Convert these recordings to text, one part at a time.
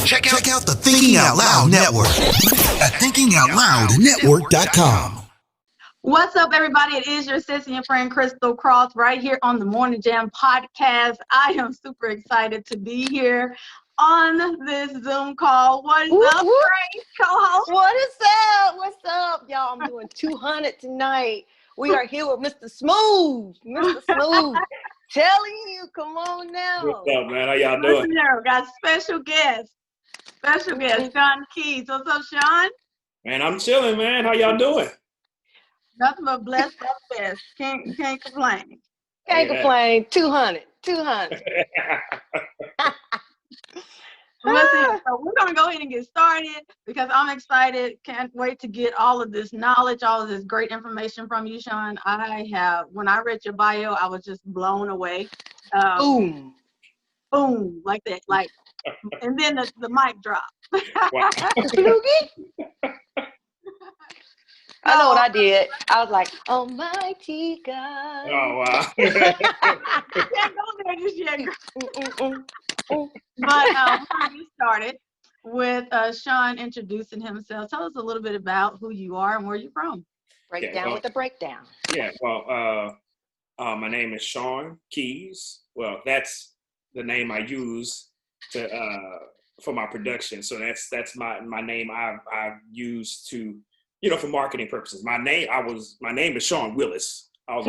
Check out the Thinking Out Loud Network at thinkingoutloudnetwork.com. What's up, everybody? It is your sis and your friend Crystal Cross right here on the Morning Jam podcast. I am super excited to be here on this Zoom call. What is up, great co-host? What is up? What's up, y'all? I'm doing 200 tonight. We are here with Mr. Smooth. Mr. Smooth. Telling you, come on now. What's up, man? How y'all doing? We got special guest, Sean Keys. What's up, Sean? Man, I'm chilling, man. How y'all doing? Nothing but blessed at best. Can't complain. Can't complain. 200. Listen, so we're going to go ahead and get started because I'm excited. Can't wait to get all of this knowledge, all of this great information from you, Sean. When I read your bio, I was just blown away. Boom, like that. And then the mic drop. Wow. I know what I did. I was like, Almighty God. Oh, wow. Can't go there just yet. But we're going to get started with Sean introducing himself. Tell us a little bit about who you are and where you're from. Breakdown with the breakdown. Yeah, well, my name is Sean Keys. Well, that's the name I use for my production. So that's my name I've used to, for marketing purposes. My name is Sean Willis. I was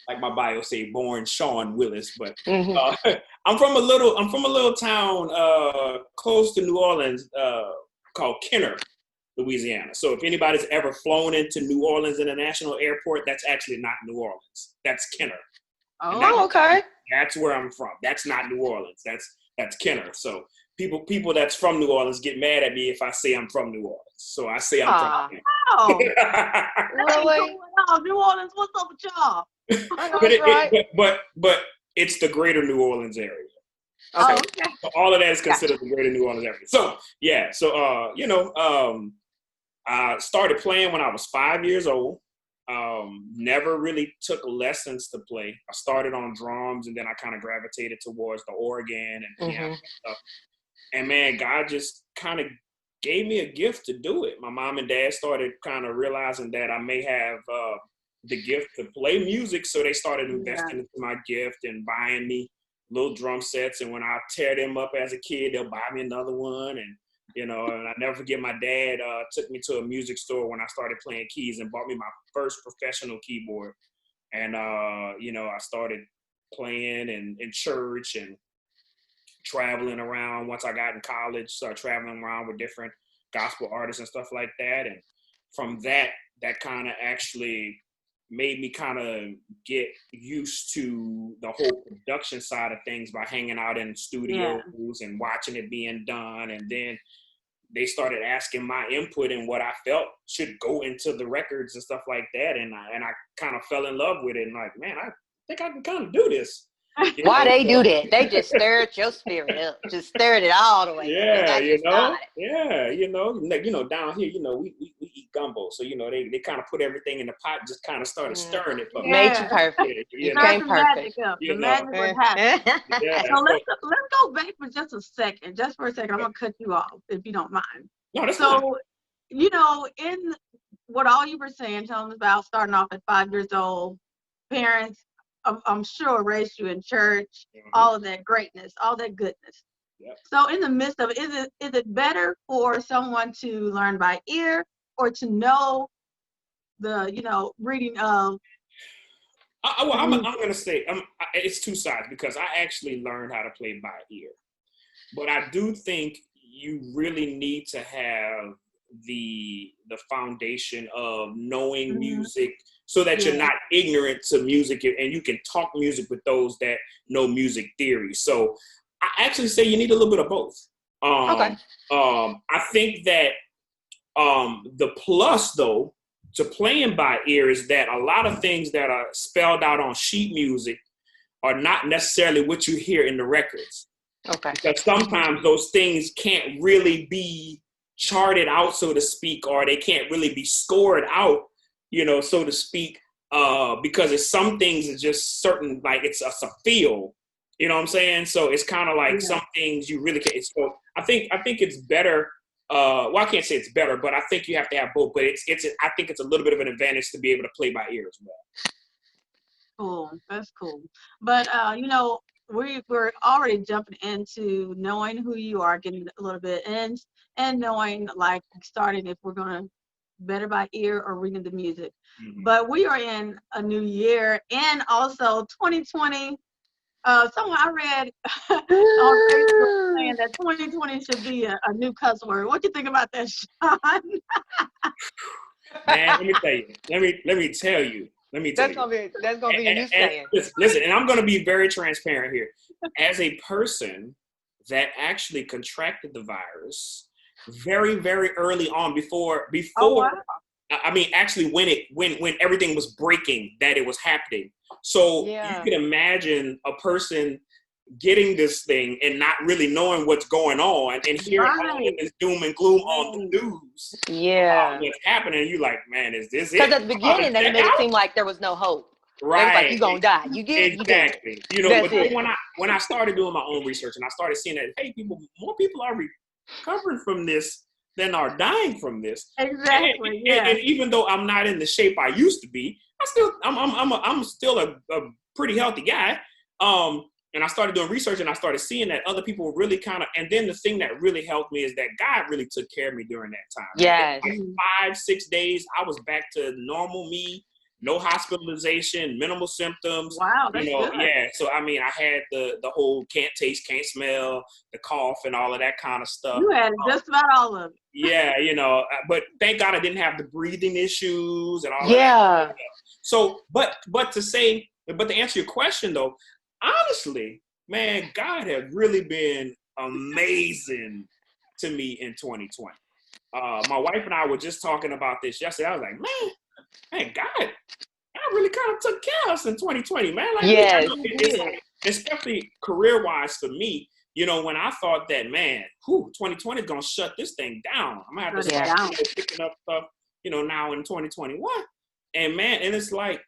like my bio say, born Sean Willis, but I'm from a little town close to New Orleans called Kenner, Louisiana. So if anybody's ever flown into New Orleans International Airport, that's actually not New Orleans. That's Kenner. Oh, okay. That's where I'm from. That's not New Orleans. That's Kenner. So people that's from New Orleans get mad at me if I say I'm from New Orleans. So I say I'm from Kenner. Oh, really? New Orleans, what's up with y'all? But it's the greater New Orleans area. Okay. Oh, okay. So all of that is considered the greater New Orleans area. So yeah, I started playing when I was 5 years old. Never really took lessons to play. I started on drums and then I kind of gravitated towards the organ and piano and stuff. And man, God just kind of gave me a gift to do it. My mom and dad started kind of realizing that I may have the gift to play music, so they started investing into my gift and buying me little drum sets. And when I tear them up as a kid, they'll buy me another one. And and I never forget my dad took me to a music store when I started playing keys and bought me my first professional keyboard. And I started playing in church and traveling around. Once I got in college, started traveling around with different gospel artists and stuff like that. And from that kind of actually made me kind of get used to the whole production side of things by hanging out in studios and watching it being done. And then they started asking my input and what I felt should go into the records and stuff like that. And I kind of fell in love with it. And like, man, I think I can kind of do this. Why they do that? They just stirred your spirit up. Just stirred it all the way. Yeah, down here, we eat gumbo. So, they kind of put everything in the pot, just kind of started stirring it for me. Made you perfect. You became perfect. The magic was happening. So let's go back for just a second. Just for a second, I'm going to cut you off if you don't mind. No, that's fine. In what all you were saying, telling us about starting off at 5 years old, parents, I'm sure raised you in church, all of that greatness, all that goodness. Yep. So in the midst of it, is it better for someone to learn by ear or to know the, reading of? I'm going to say it's two sides because I actually learned how to play by ear. But I do think you really need to have the foundation of knowing music so that you're not ignorant to music and you can talk music with those that know music theory. So I actually say you need a little bit of both. Okay. I think that the plus though to playing by ear is that a lot of things that are spelled out on sheet music are not necessarily what you hear in the records. Okay. Because sometimes those things can't really be charted out, so to speak, or they can't really be scored out, so to speak, because it's some things is just certain, like it's a feel, you know what I'm saying? So it's kind of like some things you really can't. So I think it's better. Well, I can't say it's better, but I think you have to have both. But I think it's a little bit of an advantage to be able to play by ear as well. Cool. That's cool. But we're already jumping into knowing who you are, getting a little bit, and knowing, like, starting if we're gonna better by ear or reading the music. Mm-hmm. But we are in a new year, and also 2020. Someone I read on Facebook saying that 2020 should be a new cuss word. What do you think about that, Sean? Man, let me tell you. Let me tell you. That's gonna be a new saying. Listen, and I'm gonna be very transparent here. As a person that actually contracted the virus very, very early on, before Oh, wow. I mean, actually, when everything was breaking, that it was happening. So you can imagine a person getting this thing and not really knowing what's going on, and hearing all of this doom and gloom on the news. Yeah. What's happening? You like, man, is this it? Because at the beginning, they made it seem like there was no hope. Right. They was like, you gonna die. You get exactly. You know, That's but it. when I started doing my own research and I started seeing that, hey, more people are recovering from this than are dying from this. Exactly. And even though I'm not in the shape I used to be, I'm still a pretty healthy guy. And I started doing research and I started seeing that other people were really and then the thing that really helped me is that God really took care of me during that time. Yes. Like 5-6 days, I was back to normal me, no hospitalization, minimal symptoms. Wow, that's good. Yeah. So, I mean, I had the whole can't taste, can't smell, the cough and all of that kind of stuff. You had just about all of it. Yeah, but thank God I didn't have the breathing issues and all of that. Yeah. So, but to answer your question though, honestly, man, God has really been amazing to me in 2020. My wife and I were just talking about this yesterday. I was like, man, God really kind of took care of us in 2020, man. Like, yes. It's like, especially career-wise for me, when I thought that, man, 2020 is going to shut this thing down. I'm going to have to start picking up stuff, now in 2021. And, man, and it's like,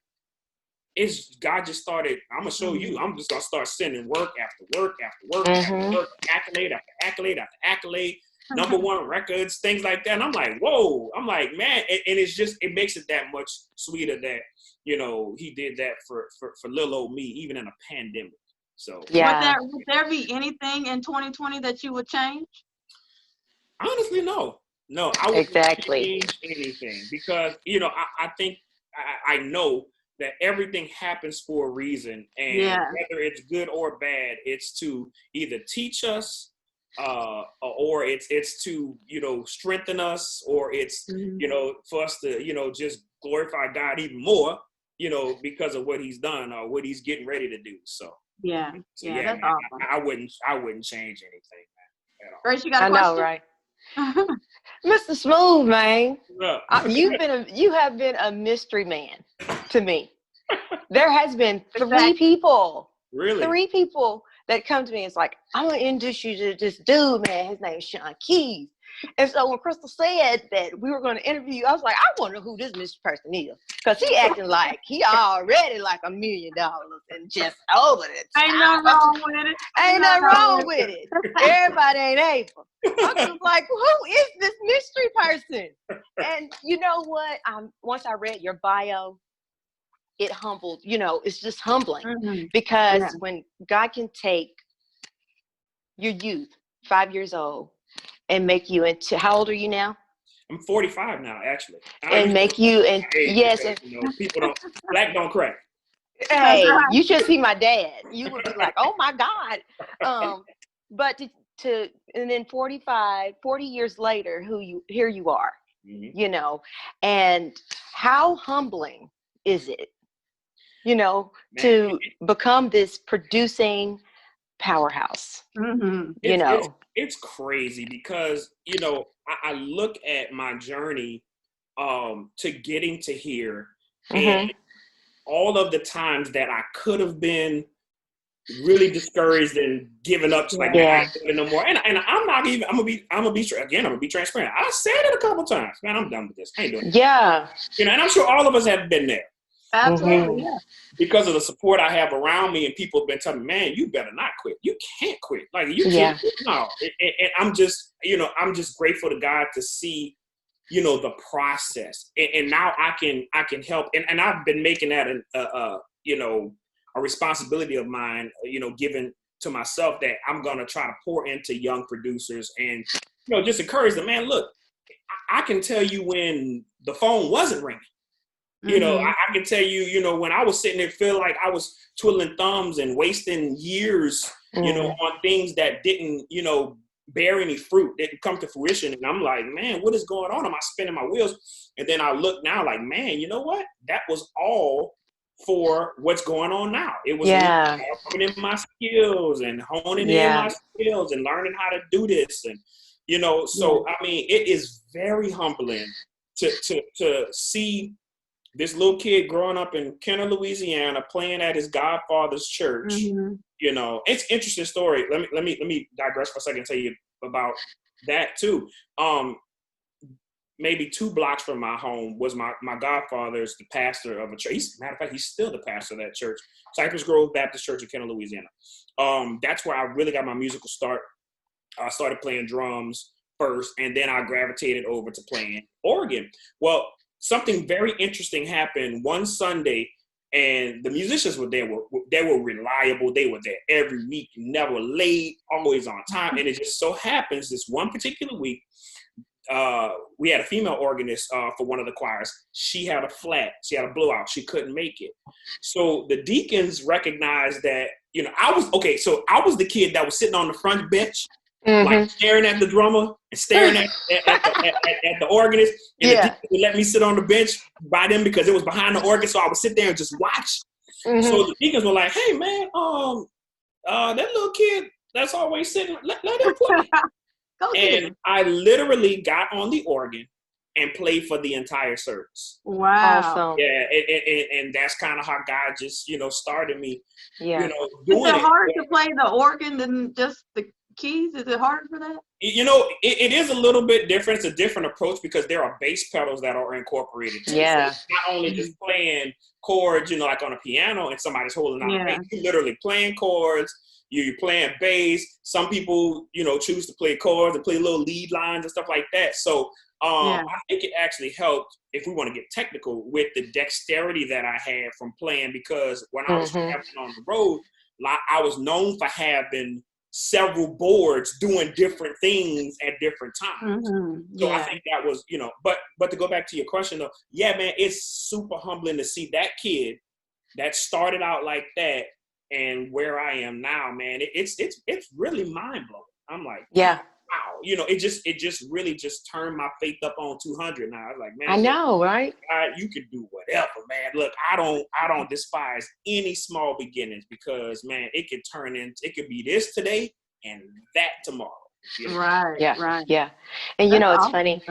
God just started, I'm going to show you, I'm just going to start sending work after work after work after work, accolade after accolade after accolade, number one records, things like that. And I'm like, whoa. I'm like, man, and it's just, it makes it that much sweeter that, he did that for little old me, even in a pandemic. So would there be anything in 2020 that you would change? Honestly, no, I wouldn't change anything because, I think I know that everything happens for a reason, and whether it's good or bad, it's to either teach us, or it's to strengthen us, or it's for us to just glorify God even more, because of what He's done or what He's getting ready to do. So that's man, awesome. I wouldn't change anything, man, at all. Grace, you got a question? I know, right? Mr. Smooth, man, you have been a mystery man to me. There has been three people that come to me. It's like, I'm going to introduce you to this dude, man. His name is Sean Keys. And so when Crystal said that we were going to interview you, I was like, I wonder who this mystery person is. Because he acting like he already like $1 million and just over it. Ain't nothing wrong with it. Ain't nothing wrong with it. Everybody ain't able. I'm just like, who is this mystery person? And you know what? Once I read your bio, it humbled, it's just humbling because when God can take your youth, 5 years old, and make you into, how old are you now? I'm 45 now, actually. And make you, and yes. Because, people black don't crack. Hey, you should see my dad. You would be like, oh my God. But and then 40 years later, here you are, and how humbling is it? To become this producing powerhouse. It's crazy because, I look at my journey to getting to here and all of the times that I could have been really discouraged and given up, just like, I can't do it no more. And I'm not even, I'm gonna be transparent. I said it a couple times, man, I'm done with this. I ain't doing it. Yeah. And I'm sure all of us have been there. Absolutely, yeah. Because of the support I have around me, and people have been telling me, man, you better not quit. You can't quit. Like, you can't quit. No. And I'm just, I'm just grateful to God to see, the process. And now I can help. And I've been making that a responsibility of mine, given to myself, that I'm going to try to pour into young producers and, just encourage them, man, look, I can tell you when the phone wasn't ringing. I can tell you, when I was sitting there, feel like I was twiddling thumbs and wasting years, on things that didn't, bear any fruit, didn't come to fruition. And I'm like, man, what is going on? Am I spinning my wheels? And then I look now like, man, you know what? That was all for what's going on now. It was me honing in my skills and honing in my skills and learning how to do this. And, so, I mean, it is very humbling to see this little kid growing up in Kenner, Louisiana, playing at his godfather's church. It's an interesting story. Let me digress for a second and tell you about that too. Maybe 2 blocks from my home was my godfather's the pastor of a church. Matter of fact, he's still the pastor of that church, Cypress Grove Baptist Church in Kenner, Louisiana. That's where I really got my musical start. I started playing drums first, and then I gravitated over to playing organ. Well, something very interesting happened one Sunday, and the musicians were there. They were reliable. They were there every week, never late, always on time. And it just so happens this one particular week, we had a female organist for one of the choirs. She had a flat. She had a blowout. She couldn't make it. So the deacons recognized that, I was the kid that was sitting on the front bench, like staring at the drummer and staring at the organist. And the deacons would let me sit on the bench by them because it was behind the organ. So I would sit there and just watch. So the deacons were like, hey, man, that little kid that's always sitting, let him play. And I literally got on the organ and played for the entire service. Wow. Awesome. Yeah, and that's kind of how God just, started me, doing Is it hard to play the organ than just the keys? Is it hard for that? It is a little bit different. It's a different approach because there are bass pedals that are incorporated. Yeah. So not only just playing chords, like on a piano and somebody's holding out a bass, you're literally playing chords. You're playing bass. Some people, choose to play chords and play little lead lines and stuff like that. So I think it actually helped, if we want to get technical, with the dexterity that I had from playing, because when I was traveling on the road, I was known for having several boards doing different things at different times. So I think that was, but to go back to your question though, man, it's super humbling to see that kid that started out like that and where I am now, man. It's really mind blowing. I'm like, wow, it just really just turned my faith up on 200 now. I was like, man, I know, right? God, you can do whatever, man. Look, I don't despise any small beginnings, because man, it could be this today and that tomorrow. Right. Yeah. And That's it's awesome. funny.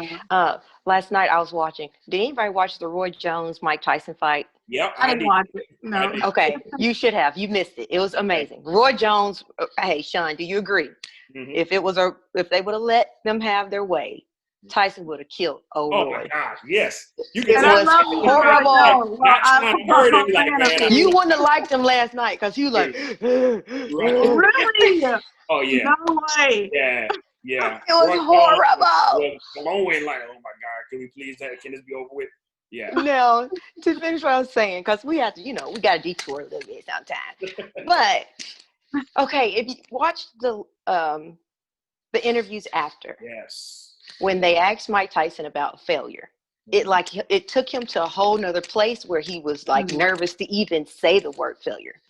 Last night I was watching. Did anybody watch the Roy Jones Mike Tyson fight? Yep, I didn't watch it. No. Okay, you should have. You missed it. It was amazing. Roy Jones. Hey, Sean, do you agree? If they would have let them have their way, Tyson would have killed old Roy. Oh my gosh, yes. It was horrible. You wouldn't have liked him last night because he was like, really? Oh yeah. No way. Yeah. It was horrible. Glowing like, oh my God, can we please can this be over with? Yeah. Now, to finish what I was saying, because we have to, we got to detour a little bit sometimes. But okay, if you watch the interviews after, when they asked Mike Tyson about failure, it took him to a whole nother place where he was like nervous to even say the word failure.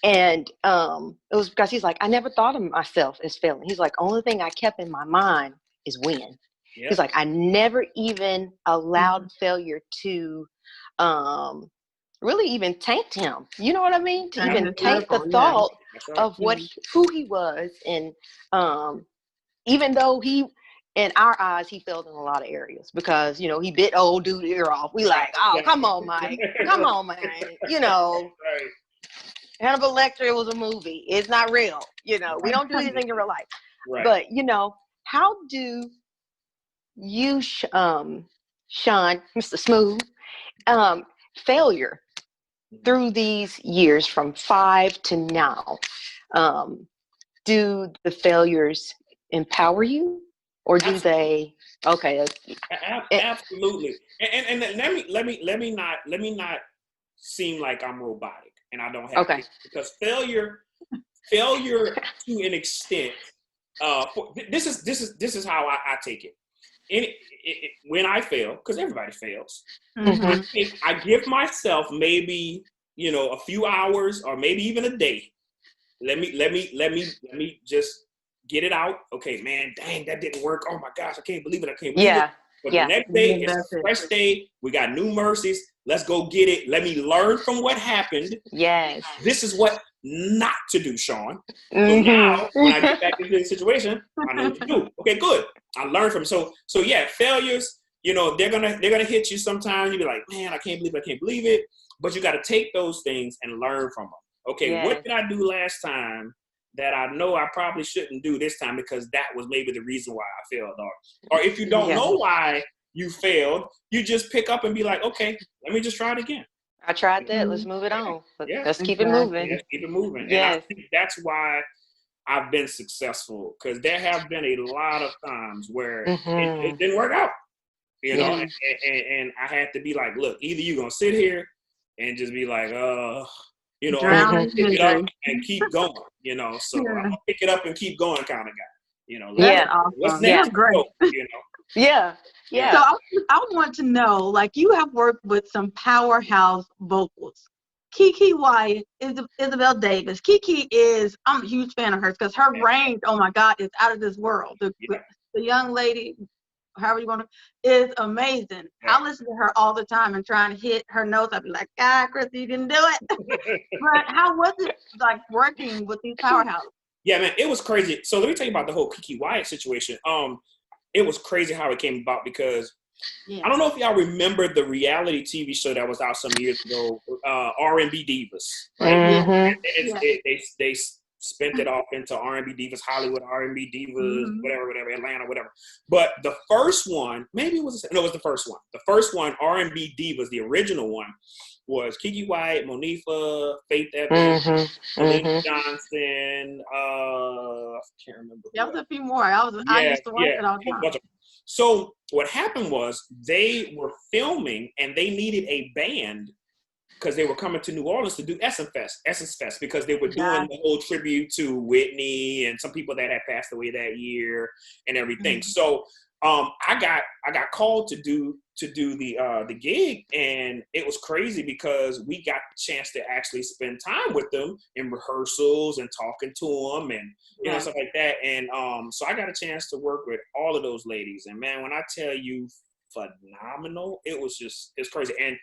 And it was because he's like, I never thought of myself as failing. He's like, only thing I kept in my mind is win. He's like, I never even allowed failure to really even taint him. You know what I mean? To even taint the thought of who he was. And even though in our eyes, he failed in a lot of areas because, he bit old dude ear off. We like, oh, come on, Mike. Come on, man. Hannibal Lecter was a movie. It's not real. We don't do anything in real life. But, how do you, Sean, Mr. Smooth, failure through these years from 5 to now, do the failures empower you, or do they? Okay. Absolutely. And let me not seem like I'm robotic and I don't have to, because failure to an extent. This is how I take it. When I fail, because everybody fails, I give myself maybe a few hours or maybe even a day. Let me just get it out. Okay, man, dang, that didn't work. Oh my gosh, I can't believe it. But the next day, it's a fresh day. We got new mercies. Let's go get it. Let me learn from what happened. Yes. This is what not to do, Sean. So now, when I get back into the situation, I know what to do. Okay, good. I learned from so yeah, failures. They're gonna hit you sometimes. You be like, man, I can't believe it. But you got to take those things and learn from them. Okay, what did I do last time that I know I probably shouldn't do this time, because that was maybe the reason why I failed? Or if you don't know why you failed, you just pick up and be like, okay, let me just try it again. I tried that. Let's move it on. Let's keep it moving. Let's keep it moving. Yes. And I think that's why I've been successful, because there have been a lot of times where it didn't work out, and I had to be like, look, either you're going to sit here and just be like, pick it up and keep going, so I'm going to pick it up and keep going kind of guy, awesome. What's next? That's great. Yeah. So I want to know, like, you have worked with some powerhouse vocals. Keke Wyatt, Isabel Davis. Keke I'm a huge fan of hers because her range, oh my God, is out of this world. The young lady, however you want to, is amazing. Yeah. I listen to her all the time and trying to hit her notes. I'd be like, Christy, you didn't do it. But how was it like working with these powerhouses? Yeah, man, it was crazy. So let me tell you about the whole Keke Wyatt situation. It was crazy how it came about, because I don't know if y'all remember the reality TV show that was out some years ago, R&B Divas, right? They spent it off into R&B Divas, Hollywood R&B Divas, whatever, Atlanta, whatever. But the first one, it was the first one. The first one, R&B Divas, the original one, was Keke Wyatt, Monifa, Faith Evans, Johnson, I can't remember. There was a few more. I used to watch it all the time. So what happened was they were filming and they needed a band, because they were coming to New Orleans to do Essence Fest, because they were doing the whole tribute to Whitney and some people that had passed away that year and everything. So I got called to do the gig, and it was crazy because we got the chance to actually spend time with them in rehearsals and talking to them and stuff like that. And so I got a chance to work with all of those ladies, and man, when I tell you, phenomenal, it's crazy. And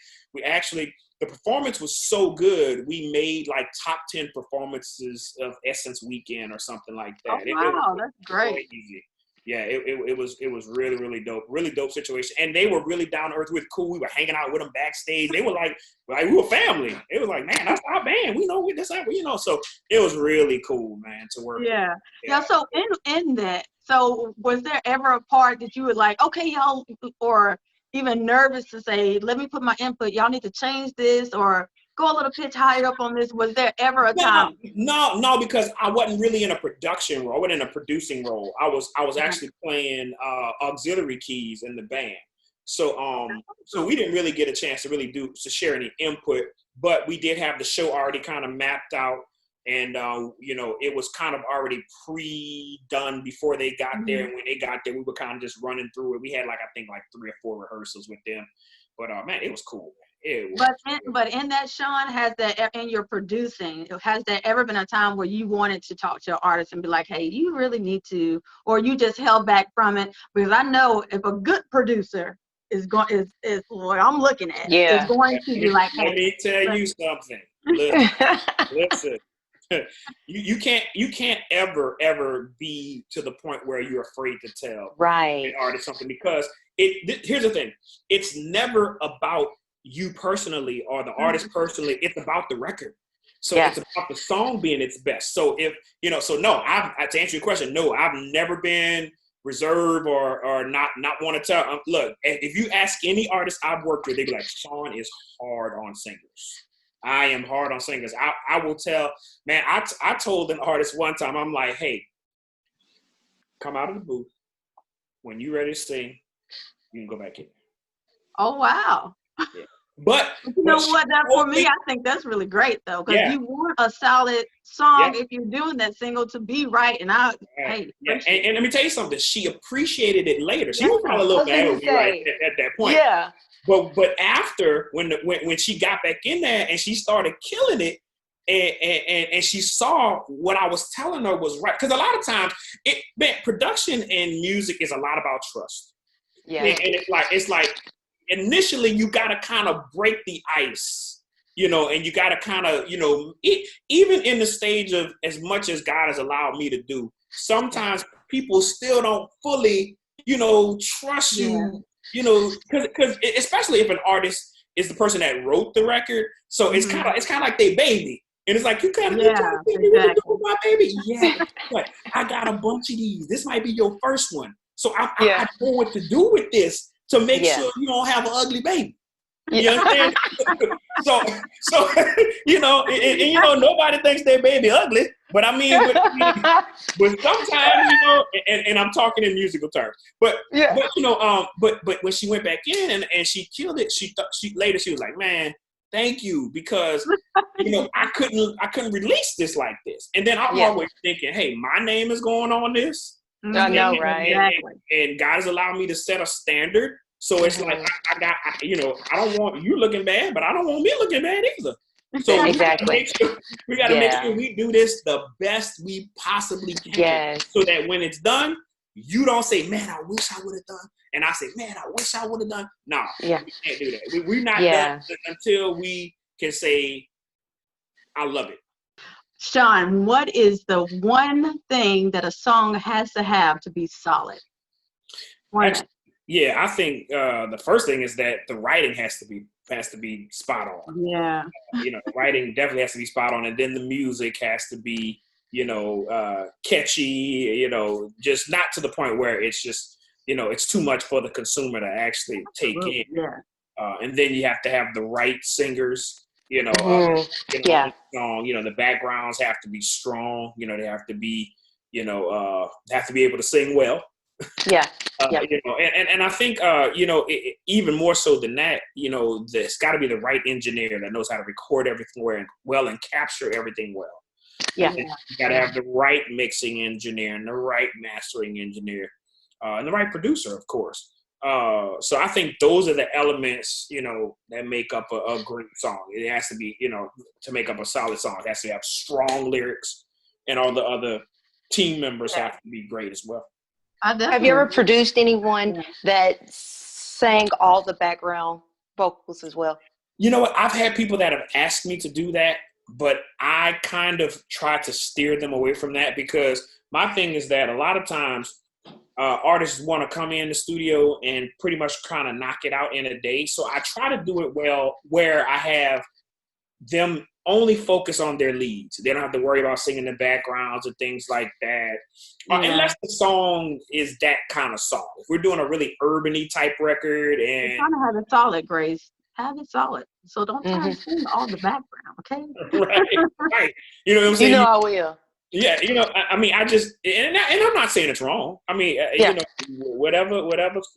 the performance was so good, we made like top 10 performances of Essence Weekend or something like that. Wow, that's great. Crazy. Yeah, it was really, really dope situation. And they were really down to earth. We were cool. We were hanging out with them backstage. They were like we were family. It was like, man, that's our band. We know this, so it was really cool, man, to work with. Yeah. So in that, so was there ever a part that you were like, okay, y'all, or even nervous to say, let me put my input, y'all need to change this, or go a little pitch higher up on this? Was there ever a time? No, because I wasn't really in a production role. I wasn't in a producing role. I was actually playing auxiliary keys in the band. So we didn't really get a chance to share any input, but we did have the show already kind of mapped out, and it was kind of already pre-done before they got there. And when they got there, we were kind of just running through it. We had I think 3 or 4 rehearsals with them, but man, it was cool. But in that, Sean, in your producing, has there ever been a time where you wanted to talk to an artist and be like, hey, you really need to, or you just held back from it? Because I know if a good producer is what I'm looking at, is going to be like, hey, let me tell you something. Listen. You can't ever be to the point where you're afraid to tell an artist something, because here's the thing, it's never about you personally or the artist personally, it's about the record. So it's about the song being its best. So if to answer your question, no, I've never been reserved or not want to tell. Look, if you ask any artist I've worked with, they'd be like, Sean is hard on singers. I am hard on singers. I will tell, man, I told an artist one time, I'm like, hey, come out of the booth. When you're ready to sing, you can go back in. Oh, wow. Yeah. But you know what? That for me, I think that's really great though, because you want a solid song if you're doing that single to be right. And hey, and let me tell you something. She appreciated it later. She was probably a little mad with me at that point. Yeah. But after when she got back in there and she started killing it, and she saw what I was telling her was right, because a lot of times production and music is a lot about trust. Yeah. And it's like. Initially, you got to kind of break the ice, and you got to kind of, even in the stage of as much as God has allowed me to do, sometimes people still don't fully, trust you, because especially if an artist is the person that wrote the record. So it's kind of like they baby. And it's like, you kind of do my baby. Yeah, but I got a bunch of these. This might be your first one. So I know what to do with this to make sure you don't have an ugly baby. You understand? so nobody thinks their baby ugly, but I mean, but sometimes, and I'm talking in musical terms, but when she went back in and she killed it, she was like, man, thank you, because I couldn't release this like this. And then I'm always thinking, hey, my name is going on this. I know, right? And God has allowed me to set a standard. So it's like, I don't want you looking bad, but I don't want me looking bad either. So we got to make sure we do this the best we possibly can. Yes. So that when it's done, you don't say, man, I wish I would have done. And I say, man, I wish I would have done. No, we can't do that. We're not done until we can say, I love it. Sean, what is the one thing that a song has to have to be solid? I think the first thing is that the writing has to be spot on. Yeah. The writing definitely has to be spot on, and then the music has to be, catchy, just not to the point where it's just, it's too much for the consumer to actually take in. Yeah. And then you have to have the right singers. Song, the backgrounds have to be strong. They have to be, have to be able to sing well. And I think, even more so than that, there's got to be the right engineer that knows how to record everything well and capture everything well. Yeah. You got to have the right mixing engineer and the right mastering engineer, and the right producer, of course. So I think those are the elements, that make up a great song. It has to be, to make up a solid song. It has to have strong lyrics, and all the other team members have to be great as well. Have you ever produced anyone that sang all the background vocals as well? You know what? I've had people that have asked me to do that, but I kind of try to steer them away from that, because my thing is that a lot of times artists want to come in the studio and pretty much kind of knock it out in a day. So I try to do it well where I have them only focus on their leads. They don't have to worry about singing the backgrounds and things like that. Unless the song is that kind of song. If we're doing a really urban-y type record and you're trying to have it solid, Grace. Have it solid. So don't try to sing all the background, okay? Right. You know what I'm saying? I will. Yeah, I mean, I just, and I'm not saying it's wrong. I mean, whatever's,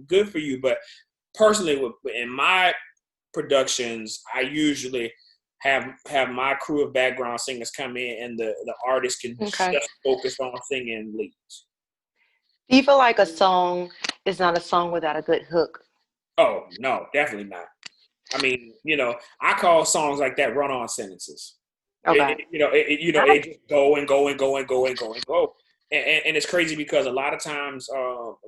good for you. But personally, in my productions, I usually have my crew of background singers come in, and the artist can just focus on singing leads. Do you feel like a song is not a song without a good hook? Oh, no, definitely not. I mean, I call songs like that run-on sentences. Okay. They just go and go and go and go and go and go. And it's crazy because a lot of times, a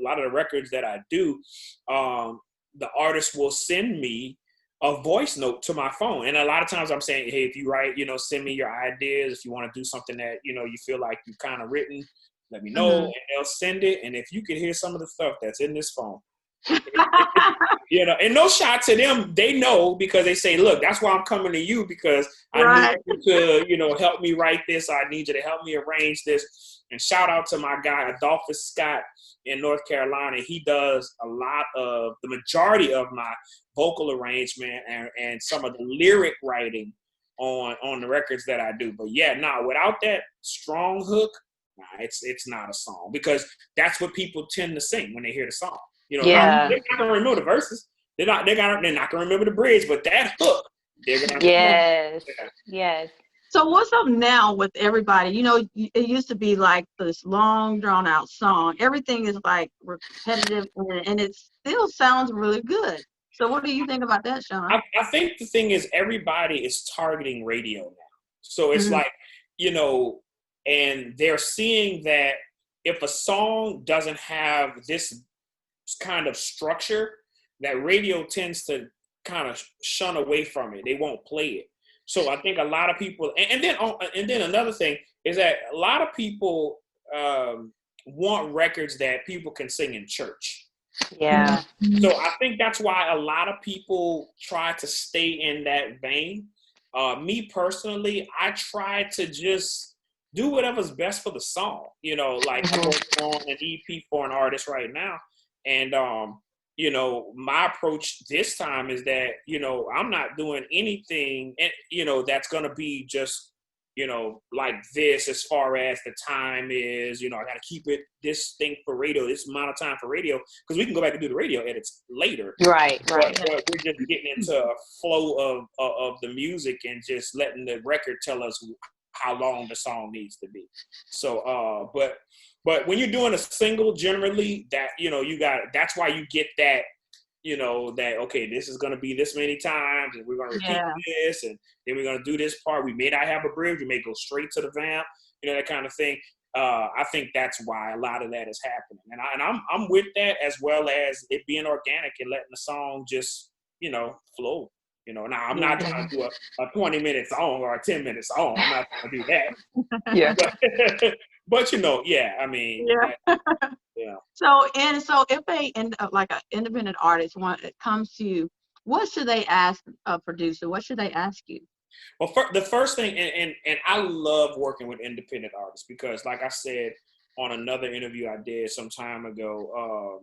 lot of the records that I do, the artist will send me a voice note to my phone. And a lot of times I'm saying, hey, if you write, send me your ideas. If you want to do something that, you feel like you've kind of written, let me know. And they'll send it. And if you could hear some of the stuff that's in this phone, and no shot to them, they know, because they say, look, that's why I'm coming to you, because I need you to, help me write this. I need you to help me arrange this. And shout out to my guy, Adolphus Scott in North Carolina. He does a lot of the majority of my vocal arrangement and some of the lyric writing on the records that I do. But yeah, without that strong hook, it's not a song, because that's what people tend to sing when they hear the song. They're not gonna remember the verses. They're not gonna remember the bridge, but that hook, they're gonna. Yes. So what's up now with everybody? It used to be like this long, drawn out song. Everything is like repetitive, and it still sounds really good. So what do you think about that, Sean? I think the thing is, everybody is targeting radio now. So it's like, and they're seeing that if a song doesn't have this kind of structure, that radio tends to kind of shun away from it. They won't play it. So I think a lot of people, and then another thing is that a lot of people want records that people can sing in church. Yeah. So I think that's why a lot of people try to stay in that vein. Me personally, I try to just do whatever's best for the song. Like I'm working on an EP for an artist right now, and my approach this time is that, I'm not doing anything, that's going to be just, like this as far as the time is, I got to keep it this thing for radio, this amount of time for radio, because we can go back and do the radio edits later. Right. But we're just getting into a flow of the music and just letting the record tell us how long the song needs to be. So, but when you're doing a single, generally that, that's why you get that, that, okay, this is going to be this many times, and we're going to repeat this, and then we're going to do this part. We may not have a bridge. We may go straight to the vamp, that kind of thing. I think that's why a lot of that is happening. And I'm with that, as well as it being organic and letting the song just, flow. Now I'm not trying to do a 20-minute song or a 10-minute song. I'm not going to do that. Yeah. But I mean. Yeah. So if like an independent artist comes to you, what should they ask a producer? What should they ask you? Well, the first thing, and I love working with independent artists, because, like I said on another interview I did some time ago,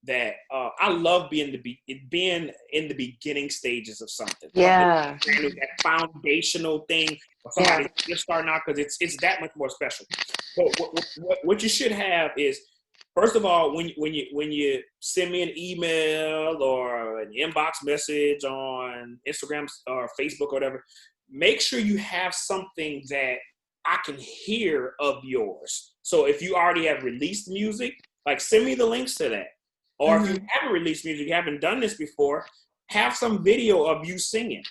that I love being in the beginning stages of something. Yeah. That foundational thing for somebody just starting out, because it's that much more special. But what you should have is, first of all, when you send me an email or an inbox message on Instagram or Facebook or whatever, make sure you have something that I can hear of yours. So if you already have released music, like, send me the links to that. Or if you haven't released music, you haven't done this before, have some video of you singing,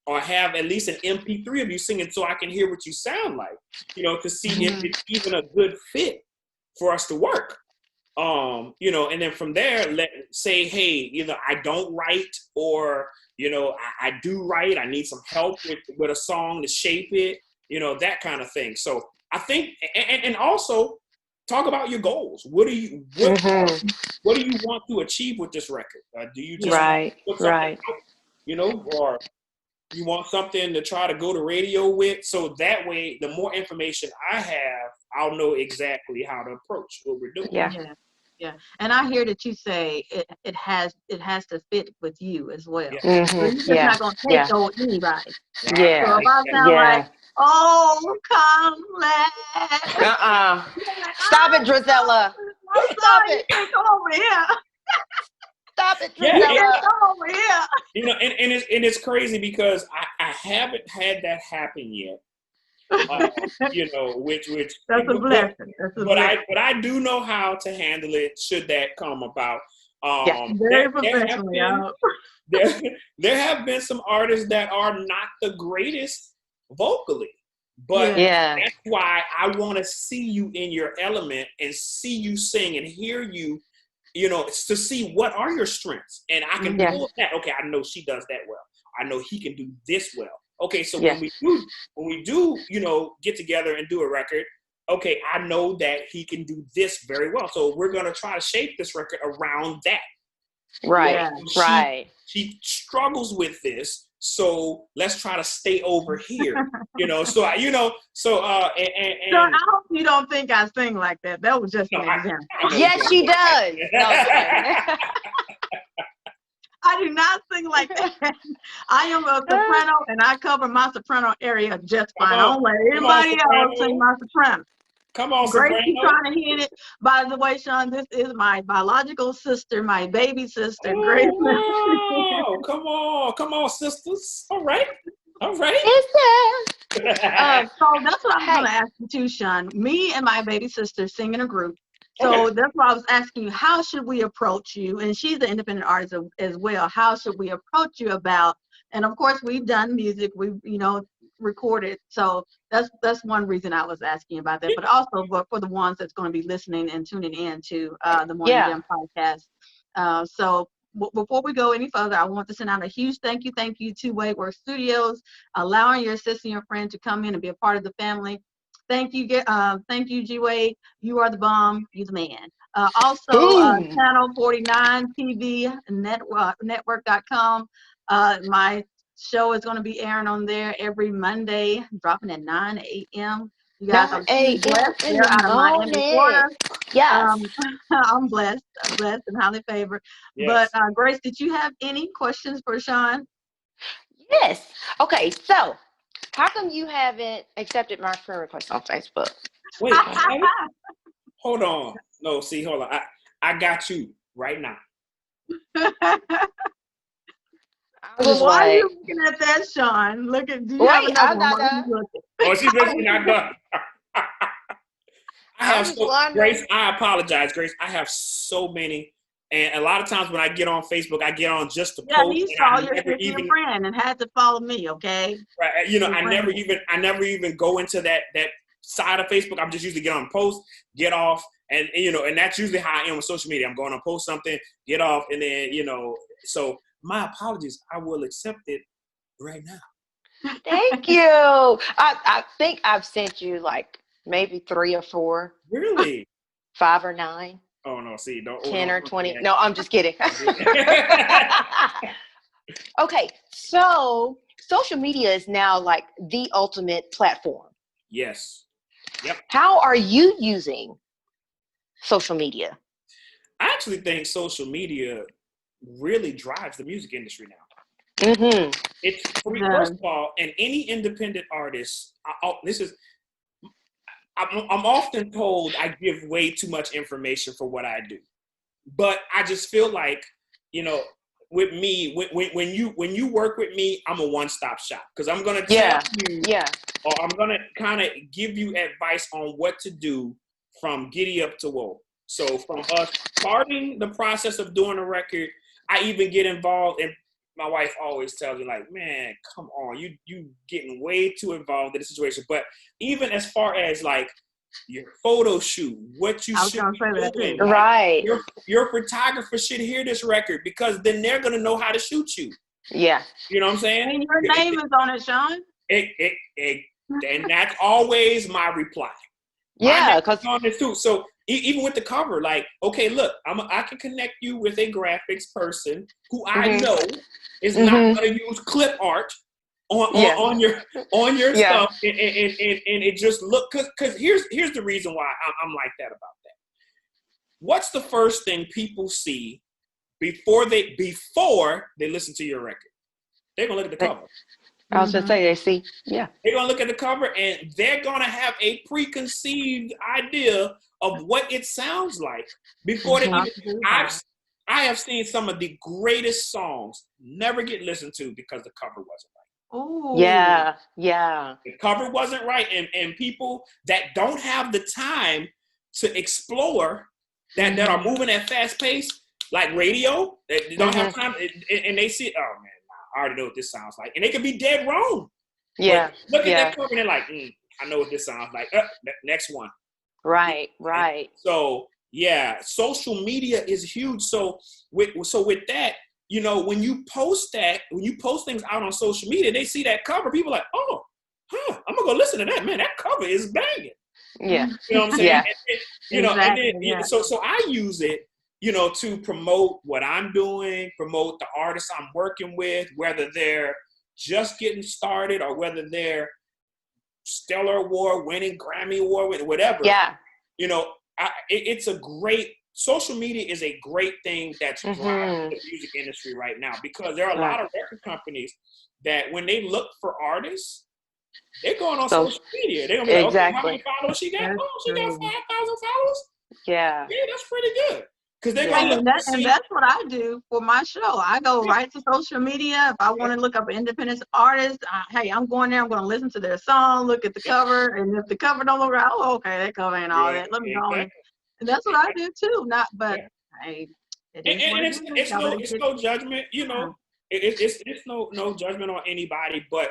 or have at least an MP3 of you singing, so I can hear what you sound like, to see if it's even a good fit for us to work. And then from there, say, hey, I don't write, or, I do write. I need some help with a song to shape it, that kind of thing. So I think, and also talk about your goals. What do you want to achieve with this record? Do you just out, or you want something to try to go to radio with? So that way, the more information I have, I'll know exactly how to approach what we're doing. Yeah. And I hear that you say it has to fit with you as well. Yeah. So you're just not going to take on anybody. Yeah. So if I sound like, oh, come let. Stop it, Drizella. Stop it. Come over here. Stop it, Drizella. Come over here. And it's crazy, because I haven't had that happen yet. Which that's a blessing. But I do know how to handle it should that come about. Very professionally. There have been some artists that are not the greatest vocally, but that's why I want to see you in your element and see you sing and hear you, to see what are your strengths, and I can pull that. Okay, I know she does that well. I know he can do this well. Okay, so when we do, get together and do a record, okay, I know that he can do this very well. So we're going to try to shape this record around that. Right, right. She struggles with this, So let's try to stay over here, So I, so and So I hope you don't think I sing like that. That was just an example. Yes, she does. No, I do not sing like that. I am a soprano, and I cover my soprano area just fine. I don't let anybody else sing my soprano. Come on, Gracie soprano. trying to hit it. By the way, Sean, this is my biological sister, my baby sister, Gracie. Oh, come on, sisters. All right. So that's what I was going to ask you too, Sean. Me and my baby sister sing in a group. So that's why I was asking you, how should we approach you? And she's an independent artist as well. How should we approach you about? And of course, we've done music. We've recorded. So that's one reason I was asking about that. But also for the ones that's going to be listening and tuning in to the Morning Jam podcast. So before we go any further, I want to send out a huge thank you to WadeWorksStudios, allowing your sister and your friend to come in and be a part of the family. Thank you, G Wade. You are the bomb. You're the man. Also, Channel 49 TV network.com. My show is going to be airing on there every Monday, dropping at 9 a.m. You guys are blessed here out of Miami, Florida. Yes. I'm blessed and highly favored. Yes. But Grace, did you have any questions for Sean? Yes. Okay, so how come you haven't accepted my friend request on Facebook? Wait, hold on. No, see, hold on. I got you right now. Well, why are you looking at that, Sean? Look at. Do you have another one? Oh, she's not done. Grace, I apologize, Grace. I have so many, and a lot of times when I get on Facebook, I get on just to post. Yeah, he saw your friend and had to follow me. Okay. Right. I never even go into that side of Facebook. I'm just usually get on post, get off, and that's usually how I am with social media. I'm going to post something, get off, and then so. My apologies. I will accept it right now. Thank you. I think I've sent you like maybe 3 or 4. Really? 5 or 9. Oh no! See, don't 10 or 20. No, I'm just kidding. Okay, so social media is now like the ultimate platform. Yes. Yep. How are you using social media? I actually think social media really drives the music industry now. Mm-hmm. It's first of all, and any independent artist, I'm often told I give way too much information for what I do, but I just feel like with me, when you work with me, I'm a one-stop shop because I'm gonna tell you, or I'm gonna kind of give you advice on what to do from giddy up to woe. So from us starting the process of doing a record. I even get involved, and my wife always tells me, like, man, come on, you getting way too involved in the situation. But even as far as like your photo shoot, what you should be doing, like, right? Your photographer should hear this record because then they're gonna know how to shoot you. Yeah, you know what I'm saying. And your name is on it, Sean. And that's always my reply. Yeah, because on this too. So even with the cover, like, okay, look, I can connect you with a graphics person who I know is not going to use clip art on your stuff, and it just look because here's the reason why I'm like that about that. What's the first thing people see before they listen to your record? They're gonna look at the cover. I was gonna say they see, they're gonna look at the cover and they're gonna have a preconceived idea of what it sounds like before they even. I have seen some of the greatest songs never get listened to because the cover wasn't right. Oh, yeah. The cover wasn't right, and people that don't have the time to explore that are moving at fast pace, like radio, they don't have time, and they see, oh man. I already know what this sounds like. And they could be dead wrong. Yeah. But look at that cover and they're like, I know what this sounds like. Next one. Right. And so, yeah, social media is huge. So with that, when you post things out on social media, they see that cover, people are like, oh, I'm going to go listen to that. Man, that cover is banging. Yeah. You know what I'm saying? Yeah. So I use it, to promote what I'm doing, promote the artists I'm working with, whether they're just getting started or whether they're stellar award winning, Grammy award winning, whatever. Yeah. You know, it's a great, social media is a great thing that's driving the music industry right now, because there are a lot of record companies that when they look for artists, they're going on social media. They're gonna be like, okay, how many followers she got? She got 5,000 followers. Yeah, that's pretty good. Because they're and that's what I do for my show. I go right to social media. If I want to look up an independent artist, hey, I'm going there. I'm going to listen to their song, look at the cover, and if the cover don't look right, oh, okay, that cover ain't all that. Let me go in. And that's what I do too. Hey, it's no judgment. You know, it's no judgment on anybody, but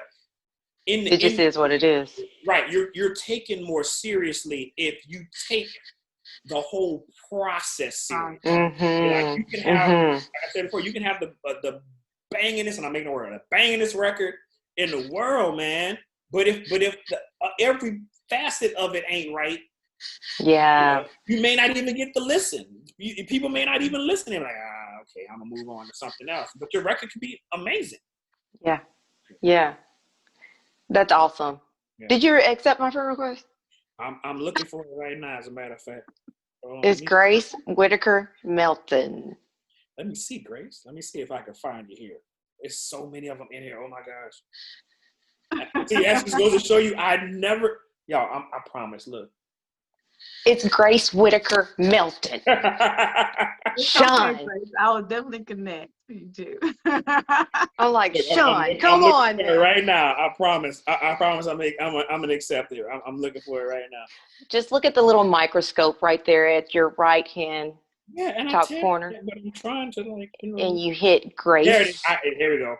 it just is what it is. Right, you're taken more seriously if you take the whole process serious. Like you can have, like I said before, you can have the bangingest, and I'm making a word, the bangingest record in the world, man. But if every facet of it ain't right, you may not even get to listen. People may not even listen. They're like, okay, I'm gonna move on to something else. But your record could be amazing. Yeah. That's awesome. Yeah. Did you accept my friend request? I'm looking for it right now, as a matter of fact. It's Grace Whitaker Melton. Let me see, Grace. Let me see if I can find you here. There's so many of them in here. Oh my gosh. See, that just goes to show you, I promise. Look. It's Grace Whitaker Melton. Sean. Okay, I will definitely connect to you too. I'm like, Sean, come on. Right now, I promise. I promise I'm gonna accept it. I'm looking for it right now. Just look at the little microscope right there at your right hand top corner. But I'm trying to and you hit Grace. There it is. Here we go.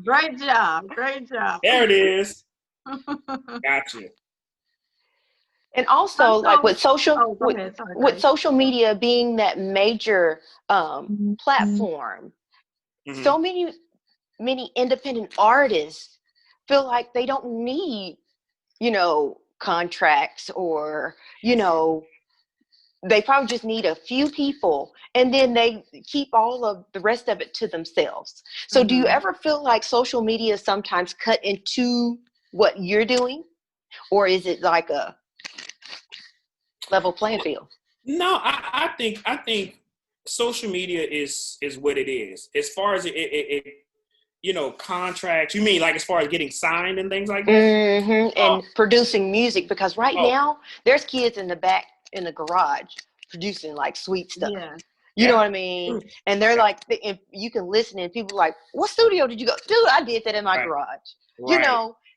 Great job. There it is. Gotcha. And also, like with social media being that major platform, so many independent artists feel like they don't need, contracts or, they probably just need a few people, and then they keep all of the rest of it to themselves. So do you ever feel like social media sometimes cut into what you're doing, or is it like a level playing field? No, I think social media is what it is. As far as it contracts, you mean like as far as getting signed and things like that? And producing music, because right now there's kids in the back in the garage producing like sweet stuff. You know what I mean? And they're like, if you can listen, and people are like, what studio did you go? Dude, I did that in my garage.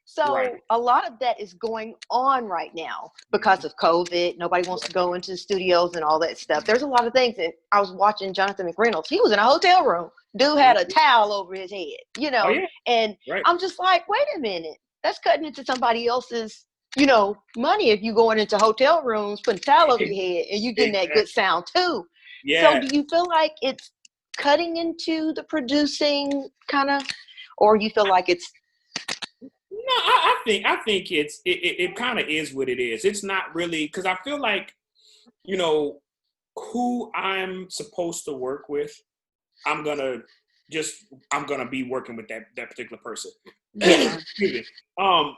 So a lot of that is going on right now because of COVID. Nobody wants to go into the studios and all that stuff. There's a lot of things. And I was watching Jonathan McReynolds. He was in a hotel room. Dude had a towel over his head, and I'm just like, wait a minute. That's cutting into somebody else's, money if you going into hotel rooms, putting a towel over your head, and you getting that good sound too. So do you feel like it's cutting into the producing kind of, or you feel like it's? No, I think it kind of is what it is. It's not really, because I feel like, who I'm supposed to work with, I'm gonna be working with that particular person. Excuse me.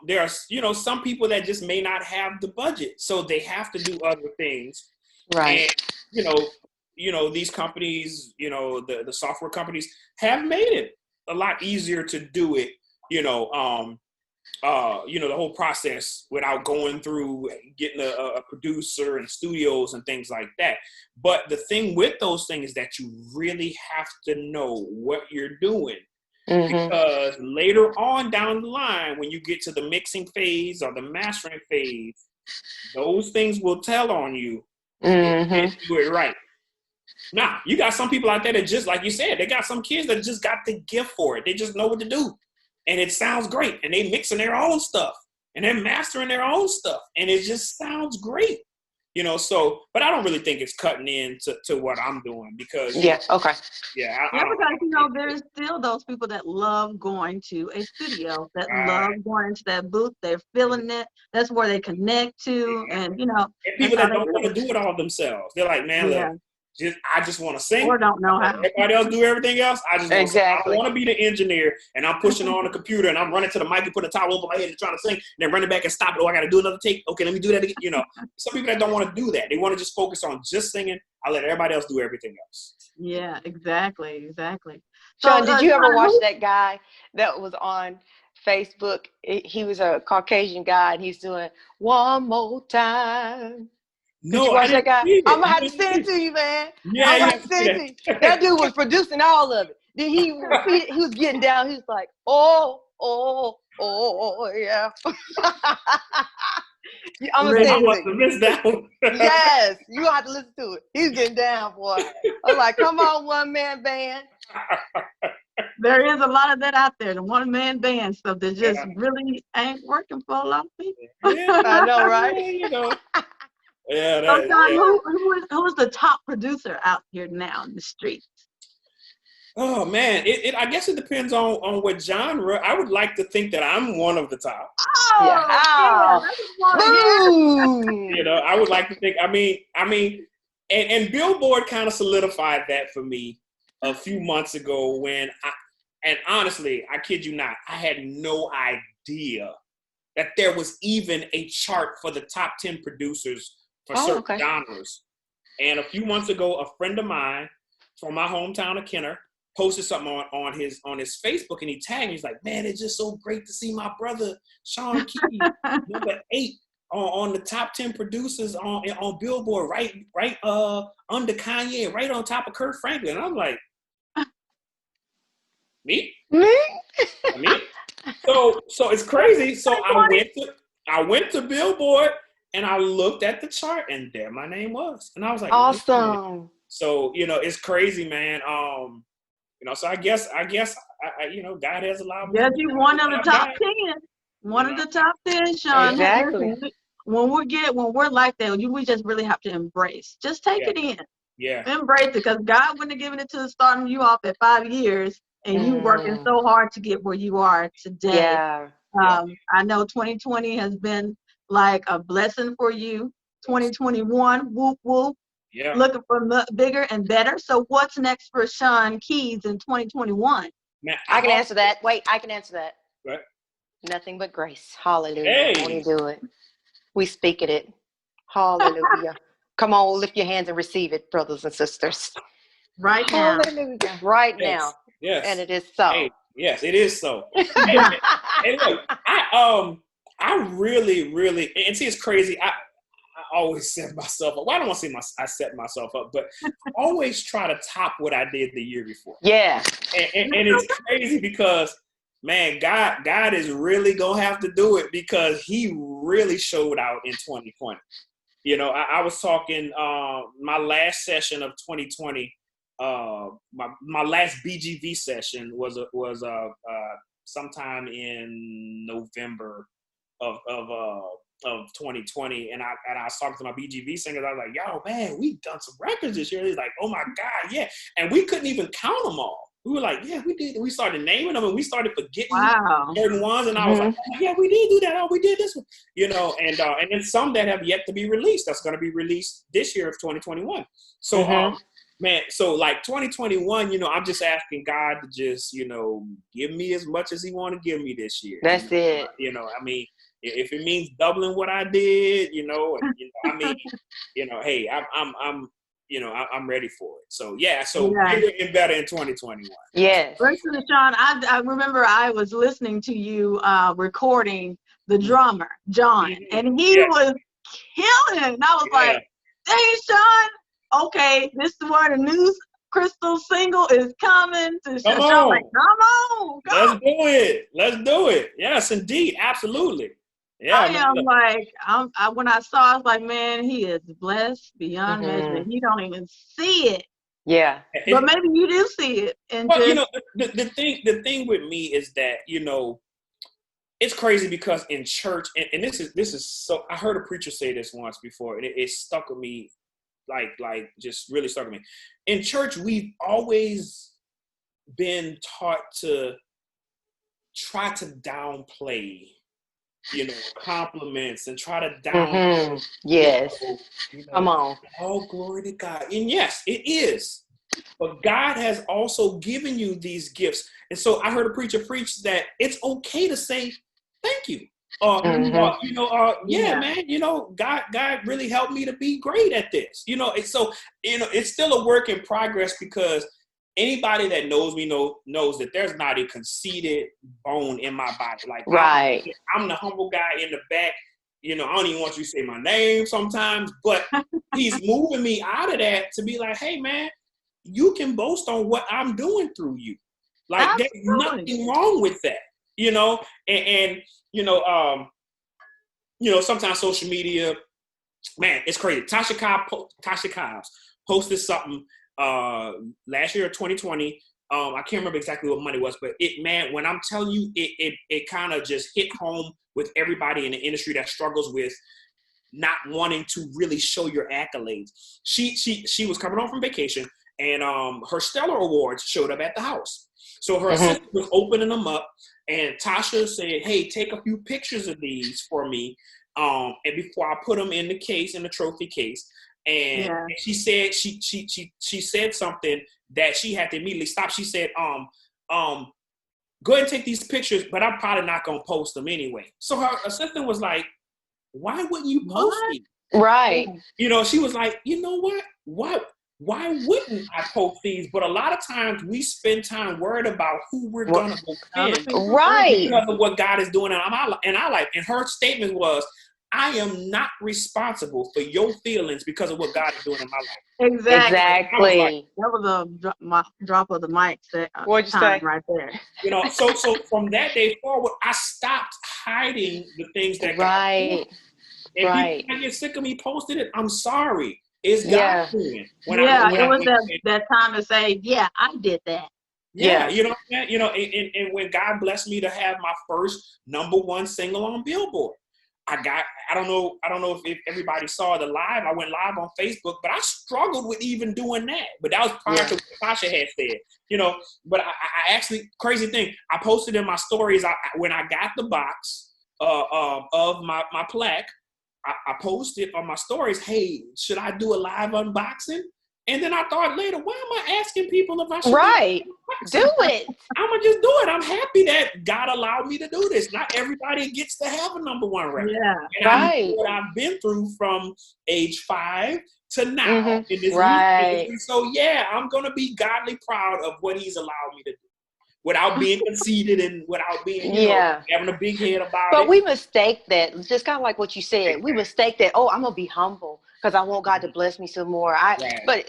There are some people that just may not have the budget, so they have to do other things. Right. And these companies, the software companies have made it a lot easier to do it. The whole process without going through getting a producer and studios and things like that. But the thing with those things is that you really have to know what you're doing. Because later on down the line, when you get to the mixing phase or the mastering phase, those things will tell on you if you do it right. Now, you got some people out there that just, like you said, they got some kids that just got the gift for it. They just know what to do. And it sounds great. And they mixing their own stuff. And they're mastering their own stuff. And it just sounds great. But I don't really think it's cutting in to what I'm doing because. Yeah, okay. Yeah. Because, there's still those people that love going to a studio, that love going into that booth. They're feeling it. That's where they connect to. And, and people that don't want to do it all themselves. They're like, man, look, I just want to sing. Or don't know how. Everybody else do everything else. I just want to sing. I don't want to be the engineer and I'm pushing on the computer and I'm running to the mic and putting a towel over my head and trying to sing and then running back and stop it. Oh, I got to do another take. Okay, let me do that again. You know, some people that don't want to do that. They want to just focus on just singing. I let everybody else do everything else. Yeah, exactly. Sean, did you ever watch that guy that was on Facebook? He was a Caucasian guy and he's doing One More Time. No, did you watch that guy? I'm gonna have to see send it to you, man. Yeah, I'm gonna have to send it to you. That dude was producing all of it. Then he was getting down. He was like, oh, yeah. I'm gonna send it to you. Miss that one. Yes, you have to listen to it. He's getting down, boy. I'm like, come on, one man band. There is a lot of that out there, the one-man band stuff that just really ain't working for a lot of people. Yeah, I know, right? You know. Yeah, So, John, who is the top producer out here now in the streets? Oh man, I guess it depends on what genre. I would like to think that I'm one of the top. Oh, yeah. You know, I would like to think. I mean, and Billboard kind of solidified that for me a few months ago when and honestly, I kid you not, I had no idea that there was even a chart for the top 10 producers for certain genres. And a few months ago, a friend of mine from my hometown of Kenner posted something on his Facebook, and he tagged me. He's like, "Man, it's just so great to see my brother Sean Key, number 8 on the top 10 producers on Billboard, right under Kanye, right on top of Kurt Franklin." And I'm like, me? So it's crazy. So I went to Billboard and I looked at the chart, and there my name was, and I was like, awesome. So you know, it's crazy, man. You know, so I guess you know, God has allowed me. Yes, you one of the top 10. One of the top 10, Sean. Exactly. When we're like that, we just really have to embrace. Just take it in. Yeah. Embrace it, because God wouldn't have given it to us starting you off at 5 years and you working so hard to get where you are today. Yeah. I know 2020 has been like a blessing for you. 2021, whoop whoop. Yeah. Looking for bigger and better. So what's next for Sean Keys in 2021? Man, I can answer that. Wait, I can answer that. What? Nothing but grace. Hallelujah. Hey. Won't he do it? We speak it. Hallelujah. Come on, lift your hands and receive it, brothers and sisters. Right now. Hallelujah. Right now. Yes. And it is so. Hey, yes, it is so. And look, I really, and see, it's crazy. I always set myself up. Well, I don't want to say I set myself up, but I always try to top what I did the year before. Yeah. And it's crazy because, man, God is really gonna have to do it, because He really showed out in 2020. You know, I was talking my last session of 2020. My last BGV session was sometime in November of 2020, and I was talking to my BGV singers. I was like, "Yo, man, we done some records this year." He's like, "Oh my God, yeah!" And we couldn't even count them all. We were like, "Yeah, we did." We started naming them, and we started forgetting certain ones. And I was like, "Oh, yeah, we did do that. Oh, we did this one." You know, and then some that have yet to be released. That's going to be released this year of 2021. So, man, so like 2021, you know, I'm just asking God to just, you know, give me as much as He want to give me this year. That's it. You know, I mean, if it means doubling what I did, you know, and, you know, I mean, you know, hey, I'm you know, I'm ready for it. So bigger and better in 2021. Yes. Listen, Sean, I remember I was listening to you recording the drummer, John, and he was killing it. And I was like, "Hey, Sean, okay, this is where the new Crystal single is coming." Come on. Like, come on. Let's do it. Yes, indeed. Absolutely. Yeah, I am like, when I saw, I was like, man, he is blessed beyond measure. He don't even see it. Yeah. But maybe you do see it. And you know, the thing with me is that, you know, it's crazy because in church, and this is so, I heard a preacher say this once before, and it stuck with me, like just really stuck with me. In church, we've always been taught to try to downplay compliments and try to down. Yes. Come on. Oh, glory to God. And yes, it is. But God has also given you these gifts. And so I heard a preacher preach that it's okay to say thank you. Yeah, man, God really helped me to be great at this. And so, it's still a work in progress, because anybody that knows me knows that there's not a conceited bone in my body. Like, right. I'm the humble guy in the back. I don't even want you to say my name sometimes, but he's moving me out of that to be like, hey, man, you can boast on what I'm doing through you. Like, there's nothing wrong with that, and sometimes social media, man, it's crazy. Tasha Cobbs posted something last year, 2020. I can't remember exactly what money was, but when I'm telling you, it kind of just hit home with everybody in the industry that struggles with not wanting to really show your accolades. She was coming home from vacation, and her Stellar Awards showed up at the house. So her assistant was opening them up, and Tasha said, hey, take a few pictures of these for me, and before I put them in the case, in the trophy case. And she said she said something that she had to immediately stop. She said, go ahead and take these pictures, but I'm probably not gonna post them anyway. So her assistant was like, why wouldn't you post these? Right. She was like, you know what? Why wouldn't I post these? But a lot of times we spend time worried about who we're gonna offend, right, because of what God is doing in our life. And her statement was, I am not responsible for your feelings because of what God is doing in my life. Exactly. That was my drop of the mic. What'd you say? Right there. So from that day forward, I stopped hiding the things that God did. And people get sick of me posting it. I'm sorry. It's God doing. It was that time to say, yeah, I did that. Yeah, and when God blessed me to have my first #1 single on Billboard, I don't know if everybody saw the live. I went live on Facebook, but I struggled with even doing that. But that was prior to what Tasha had said, But I actually, crazy thing, I posted in my stories, when I got the box of my plaque, I posted on my stories, hey, should I do a live unboxing? And then I thought later, why am I asking people if I should do it? I'm going to just do it. I'm happy that God allowed me to do this. Not everybody gets to have a #1 record. Yeah, and I know what I've been through from age 5 to now in this music. So I'm going to be godly proud of what he's allowed me to do, without being conceited and without being, having a big head about it. But we mistake that, just kind of like what you said. We mistake that, I'm going to be humble because I want God to bless me some more. But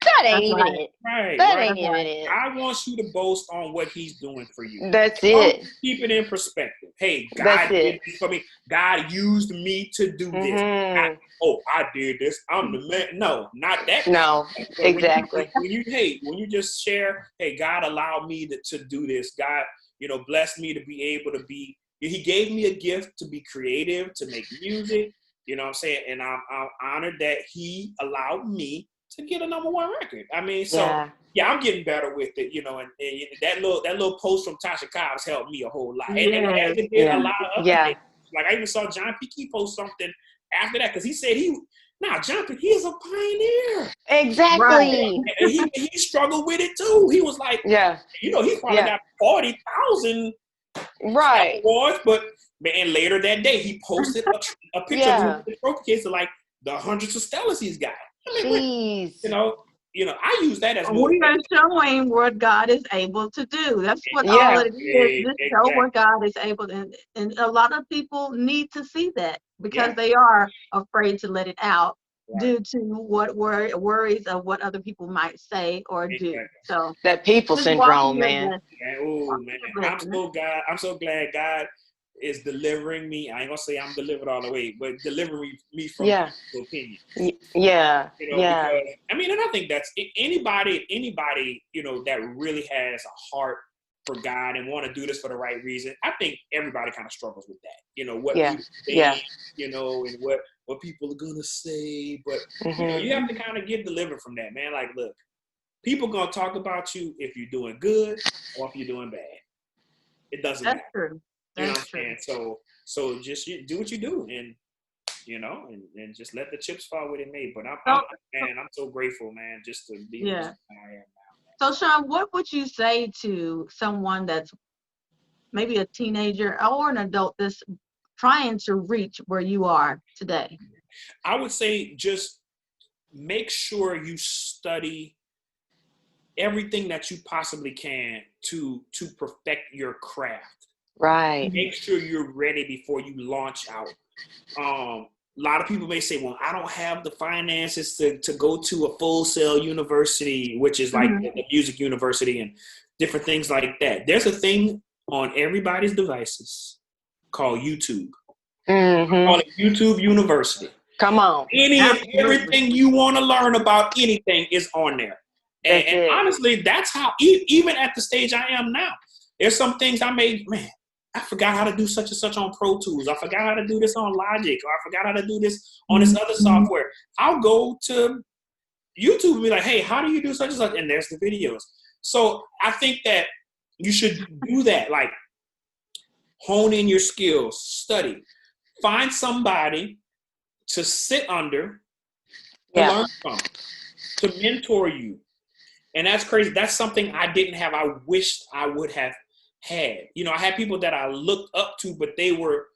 that ain't even it. That ain't even it. I want you to boast on what he's doing for you. That's it. Keep it in perspective. Hey, God did this for me. God used me to do this. I did this. I'm the man. No, not that. No, exactly. When you just share, hey, God allowed me to do this. God, blessed me to be able to be. He gave me a gift to be creative, to make music. You know what I'm saying? And I'm honored that he allowed me to get a #1 record. I mean, I'm getting better with it, and that little post from Tasha Cobbs helped me a whole lot. And it did a lot of other things. Like, I even saw John P. post something after that, because he said John P. he is a pioneer. Exactly. And he struggled with it too. He was like, he probably got 40,000 awards, but later that day he posted a picture of the trophy case of like the hundreds of Stellas he's got. Jeez. I use that as we are showing what God is able to do. That's what all it is. Just show what God is able to, and a lot of people need to see that, because they are afraid to let it out due to what worries of what other people might say or do. So that people syndrome, man. I'm so glad God is delivering me. I ain't gonna say I'm delivered all the way, but delivering me from opinion. Because, and I think that's anybody, that really has a heart for God and want to do this for the right reason. I think everybody kind of struggles with that. What people think, and what people are gonna say. But you have to kind of get delivered from that, man. Like, look, people gonna talk about you if you're doing good or if you're doing bad. It doesn't matter. True. You know what I'm saying? So just do what you do, and and just let the chips fall where they may. But I'm so grateful, man, just to be in this I am now. So Sean, what would you say to someone that's maybe a teenager or an adult that's trying to reach where you are today? I would say just make sure you study everything that you possibly can to perfect your craft. Right. Make sure you're ready before you launch out. A lot of people may say, well, I don't have the finances to go to a Full Sail university, which is like the music university and different things like that. There's a thing on everybody's devices called YouTube. Call it YouTube University. Come on. Everything you want to learn about anything is on there. And honestly, that's how, even at the stage I am now, there's some things I forgot how to do such and such on Pro Tools. I forgot how to do this on Logic, or I forgot how to do this on this other software. I'll go to YouTube and be like, hey, how do you do such and such? And there's the videos. So I think that you should do that. Like, hone in your skills, study, find somebody to sit under, to learn from, to mentor you. And that's crazy. That's something I didn't have. I wished I would have had. I had people that I looked up to, but they were,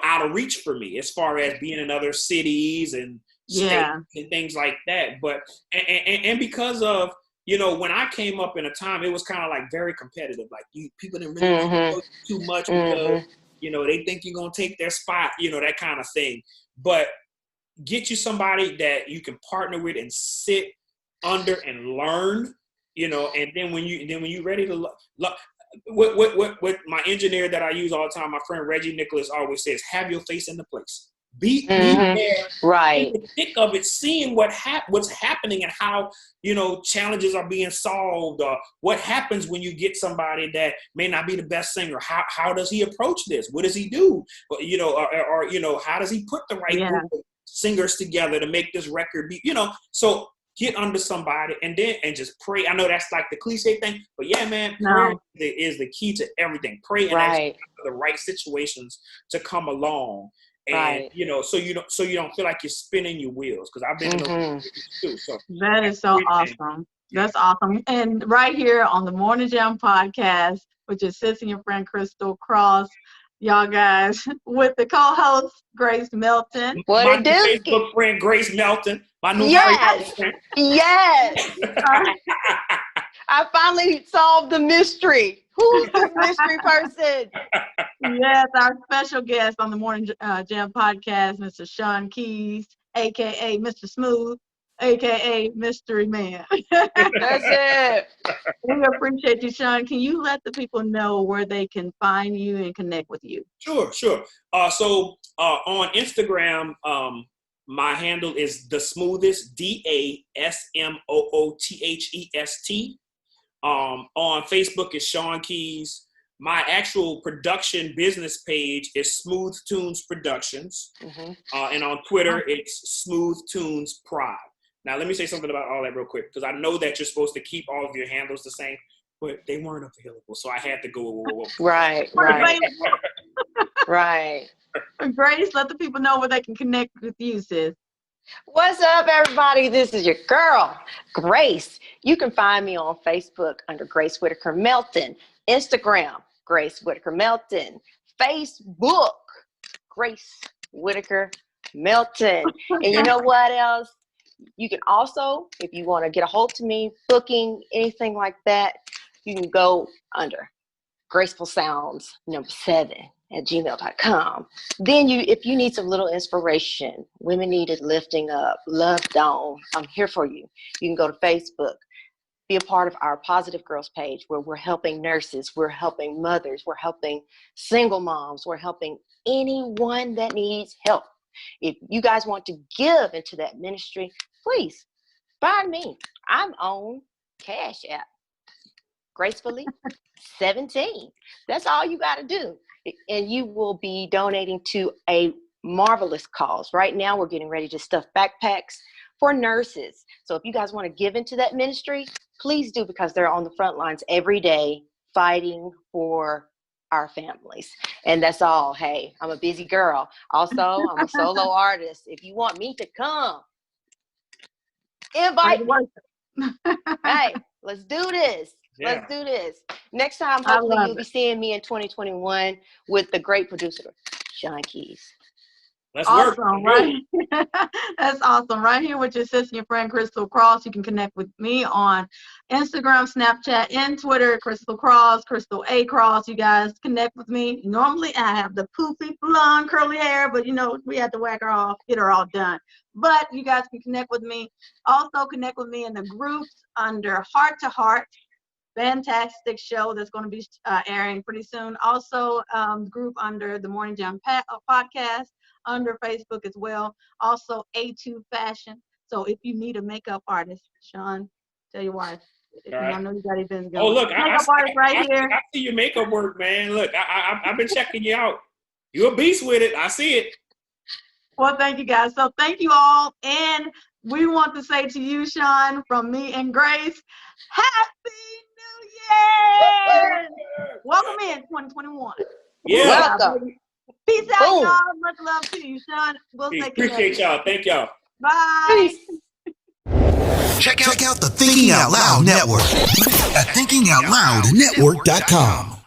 out of reach for me as far as being in other cities and states and things like that. But, and because of, when I came up in a time, it was kind of like very competitive. Like people didn't really know too much because, they think you're going to take their spot, that kind of thing. But get you somebody that you can partner with and sit under and learn, and then when you're ready to what my engineer that I use all the time, my friend Reggie Nicholas, always says, have your face in the place. Be there, right, in the thick of it, seeing what's happening and how challenges are being solved, or what happens when you get somebody that may not be the best singer. How does he approach this? What does he do? Or how does he put the right group of singers together to make this record be? So get under somebody and just pray. I know that's like the cliche thing, but yeah, man, prayer is the key to everything. Pray and ask for the right situations to come along. And so you don't feel like you're spinning your wheels, because I've been in those too. So that is so awesome. That's awesome. And right here on the Morning Jam podcast, which is Sissy and your friend Crystal Cross, y'all guys, with the co-host Grace Melton. My Facebook friend Grace Melton. My new Facebook friend. Yes. I finally solved the mystery. Who's the mystery person? Yes, our special guest on the Morning Jam podcast, Mr. Sean Keys, a.k.a. Mr. Smooth, a.k.a. Mystery Man. That's it. We appreciate you, Sean. Can you let the people know where they can find you and connect with you? Sure. So on Instagram, my handle is The Smoothest, DASMOOTHEST. On Facebook is Sean Keys. My actual production business page is Smooth Tunes Productions. And on Twitter, it's Smooth Tunes Pride. Now, let me say something about all that real quick, because I know that you're supposed to keep all of your handles the same, but they weren't available, so I had to go. Right. Right. Grace, let the people know where they can connect with you, sis. What's up, everybody? This is your girl, Grace. You can find me on Facebook under Grace Whitaker Melton, Instagram, Grace Whitaker Melton, Facebook, Grace Whitaker Melton. And you know what else? You can also, if you want to get a hold of me, booking, anything like that, you can go under Graceful Sounds 7 at gmail.com. Then if you need some little inspiration, women needed lifting up, loved on, I'm here for you. You can go to Facebook, be a part of our Positive Girls page, where we're helping nurses, we're helping mothers, we're helping single moms, we're helping anyone that needs help. If you guys want to give into that ministry, please find me. I'm on Cash App, Gracefully 17. That's all you got to do. And you will be donating to a marvelous cause. Right now, we're getting ready to stuff backpacks for nurses. So if you guys want to give into that ministry, please do, because they're on the front lines every day fighting for our families. And that's all. Hey, I'm a busy girl. Also, I'm a solo artist. If you want me to come, invite me. Hey, let's do this. Yeah. Let's do this. Next time, hopefully you'll be seeing me in 2021 with the great producer, Sean Keys. Let's work. Right? That's awesome. Right here with your sister, your friend, Crystal Cross. You can connect with me on Instagram, Snapchat, and Twitter, Crystal Cross, Crystal A. Cross. You guys connect with me. Normally, I have the poofy, blonde, curly hair, but, we had to whack her off, get her all done. But you guys can connect with me. Also, connect with me in the groups under Heart to Heart. Fantastic show that's going to be airing pretty soon. Also, group under the Morning Jam podcast, under Facebook as well. Also, A2 Fashion. So if you need a makeup artist, Sean, tell your wife. I know you got events going. Oh, look, makeup artist right here. I see your makeup work, man. Look, I've been checking you out. You're a beast with it. I see it. Well, thank you, guys. So thank you all. And we want to say to you, Sean, from me and Grace, Happy New Year! Welcome in 2021. Yeah. Welcome. Peace out, y'all. Much love to you, Sean. We'll appreciate y'all. Thank y'all. Bye. Peace. Check out the Thinking Out Loud Network at thinkingoutloudnetwork.com.